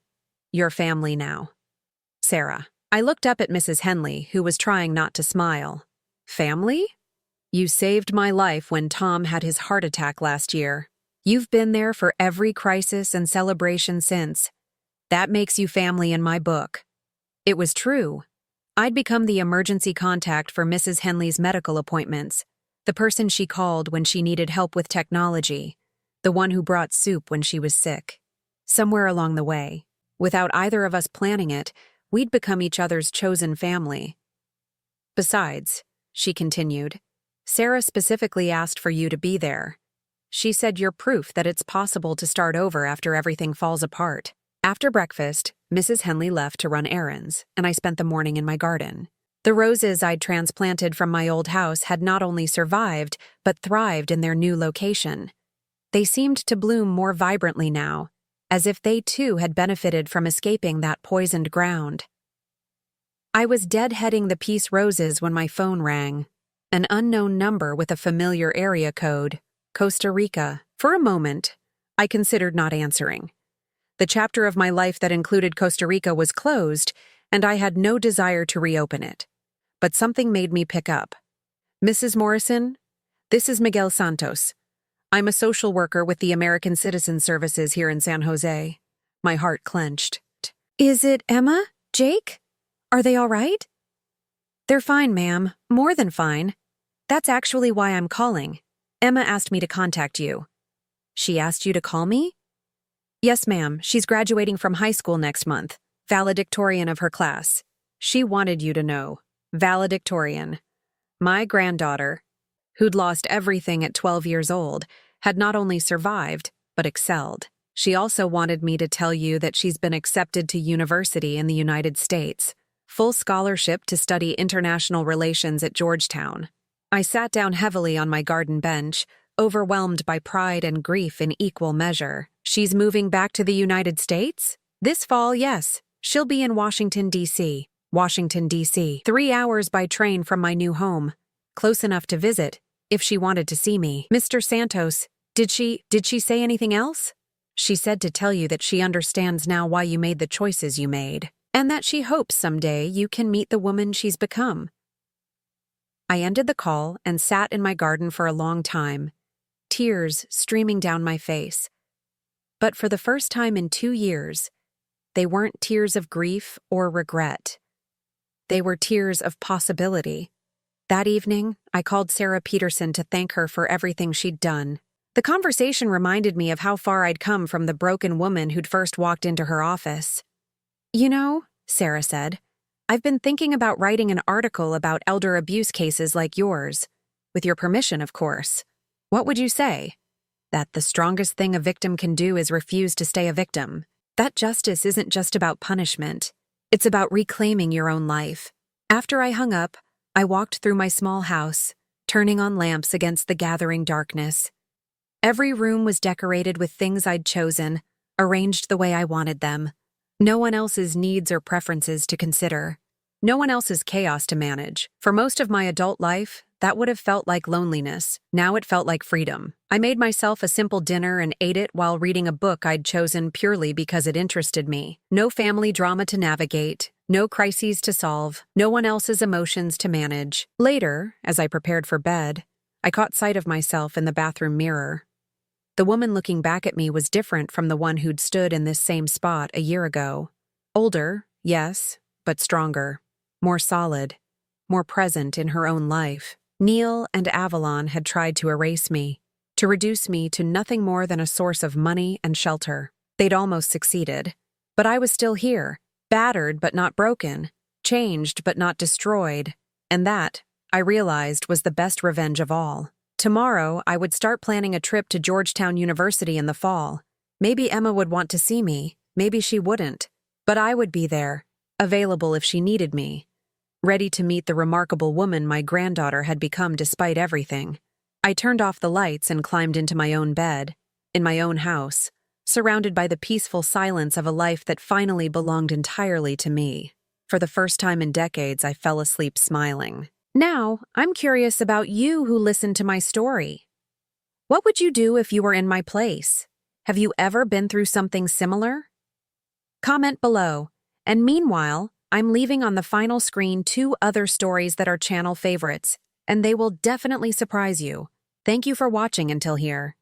Your family now. Sarah." I looked up at Mrs. Henley, who was trying not to smile. "Family? You saved my life when Tom had his heart attack last year. You've been there for every crisis and celebration since. That makes you family in my book." It was true. I'd become the emergency contact for Mrs. Henley's medical appointments, the person she called when she needed help with technology, the one who brought soup when she was sick. Somewhere along the way, without either of us planning it, we'd become each other's chosen family. "Besides," she continued, "Sarah specifically asked for you to be there. She said you're proof that it's possible to start over after everything falls apart." After breakfast, Mrs. Henley left to run errands, and I spent the morning in my garden. The roses I'd transplanted from my old house had not only survived, but thrived in their new location. They seemed to bloom more vibrantly now, as if they too had benefited from escaping that poisoned ground. I was deadheading the peace roses when my phone rang. An unknown number with a familiar area code, Costa Rica. For a moment, I considered not answering. The chapter of my life that included Costa Rica was closed, and I had no desire to reopen it. But something made me pick up. "Mrs. Morrison, this is Miguel Santos. I'm a social worker with the American Citizen Services here in San Jose." My heart clenched. "Is it Emma? Jake? Are they all right?" "They're fine, ma'am. More than fine. That's actually why I'm calling. Emma asked me to contact you." "She asked you to call me?" "Yes, ma'am. She's graduating from high school next month. Valedictorian of her class. She wanted you to know. Valedictorian. My granddaughter, who'd lost everything at 12 years old, had not only survived, but excelled. She also wanted me to tell you that she's been accepted to university in the United States. Full scholarship to study international relations at Georgetown." I sat down heavily on my garden bench, overwhelmed by pride and grief in equal measure. "She's moving back to the United States?" "This fall, yes. She'll be in Washington, D.C. Washington, D.C. 3 hours by train from my new home. Close enough to visit, if she wanted to see me." "Mr. Santos, did she say anything else?" "She said to tell you that she understands now why you made the choices you made, and that she hopes someday you can meet the woman she's become." I ended the call and sat in my garden for a long time, tears streaming down my face. But for the first time in 2 years, they weren't tears of grief or regret. They were tears of possibility. That evening, I called Sarah Peterson to thank her for everything she'd done. The conversation reminded me of how far I'd come from the broken woman who'd first walked into her office. "You know," Sarah said, "I've been thinking about writing an article about elder abuse cases like yours. With your permission, of course. What would you say? That the strongest thing a victim can do is refuse to stay a victim. That justice isn't just about punishment. It's about reclaiming your own life." After I hung up, I walked through my small house, turning on lamps against the gathering darkness. Every room was decorated with things I'd chosen, arranged the way I wanted them. No one else's needs or preferences to consider. No one else's chaos to manage. For most of my adult life, That would have felt like loneliness. Now it felt like freedom. I made myself a simple dinner and ate it while reading a book I'd chosen purely because it interested me. No family drama to navigate, no crises to solve, no one else's emotions to manage. Later, as I prepared for bed, I caught sight of myself in the bathroom mirror. The woman looking back at me was different from the one who'd stood in this same spot a year ago. Older, yes, but stronger, more solid, more present in her own life. Neil and Avalon had tried to erase me, to reduce me to nothing more than a source of money and shelter. They'd almost succeeded. But I was still here, battered but not broken, changed but not destroyed, and that, I realized, was the best revenge of all. Tomorrow, I would start planning a trip to Georgetown University in the fall. Maybe Emma would want to see me, maybe she wouldn't, but I would be there, available if she needed me, ready to meet the remarkable woman my granddaughter had become despite everything. I turned off the lights and climbed into my own bed, in my own house, surrounded by the peaceful silence of a life that finally belonged entirely to me. For the first time in decades, I fell asleep smiling. Now, I'm curious about you who listened to my story. What would you do if you were in my place? Have you ever been through something similar? Comment below. And meanwhile, I'm leaving on the final screen 2 other stories that are channel favorites, and they will definitely surprise you. Thank you for watching until here.